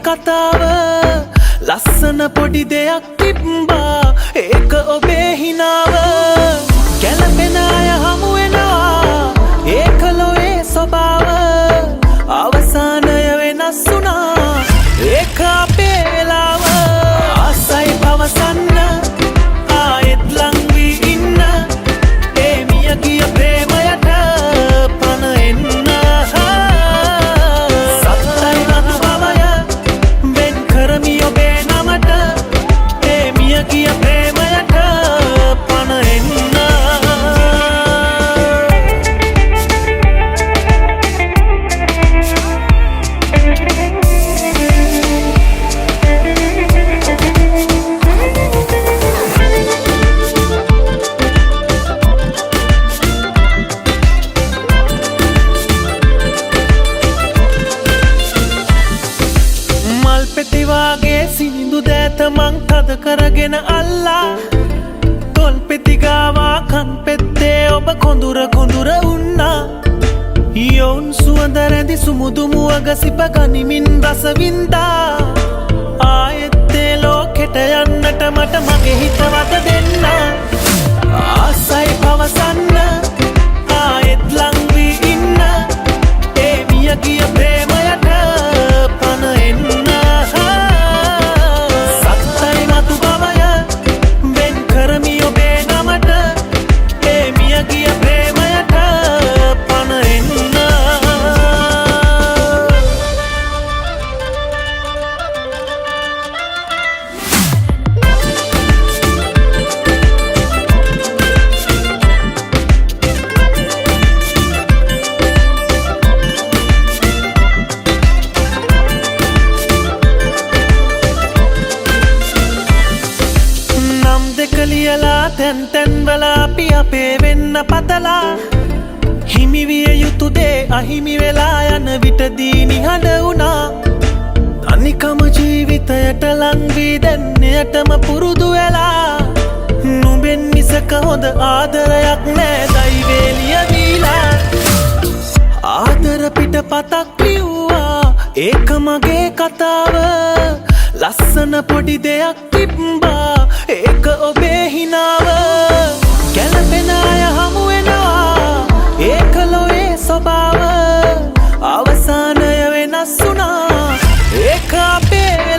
කතාව ලස්සන පොඩි දෙයක් තිබ්බා ඒක ඔබේ හිනාව ගැලපෙන අය හමු වෙනවා ඒක ලෝයේ ස්වභාව අවසානය වෙනස් වුණා ඒක අපේ වෙලාව ආසයි පවසන්න ආයෙත් ලං වී ඉන්න ඒ මිය ගිය ප්‍රේමයට පණ එන්න සත්තයි නතු බවය වෙන් කරමි ඔබේ නමට ඒ මිය ගිය ප්‍රේමයට පණ එන්න පෙතිවාගේ සිනිඳු දෑත මං තද කරගෙන අල්ලා තොල් පෙතිගාවා කන් පෙත්තේ ඔබ කොඳුර කොඳුර උන්නා යොවුන් සුවඳ රැඳි සුමුදු මුවග සිප ගනිමින් රසවින්දා ආයෙත්තේ ලෝකෙට යන්නට මට මගේ හිතවත දෙන්න ආසයි පවසන්න ආයෙත් ලං වී ඉන්න ඒ මිය ගිය ප්‍රේමයට පණ එන්න ලියලා තැන් තැන් වල අපි අපේ වෙන්න පතලා හිමි විය යුතු දේ අහිමි වෙලා යන විටදී නිහඬ වුණා තනිකම ජීවිතයට ලං වී දැන් එයටම පුරුදු වෙලා නුඹෙන් මිසක හොඳ ආදරයක් නෑ දෛවේ ලියවිලා ආදර පිට පතක් ලිව්වා ඒක මගේ කතාව ලස්සන පොඩි දෙයක් තිබ්බා ඒක ඔබේ හිනාව ගැලපෙන අය හමු වෙනවා ඒක ලෝයේ ස්වභාව අවසානය වෙනස් වුණා ඒක අපේ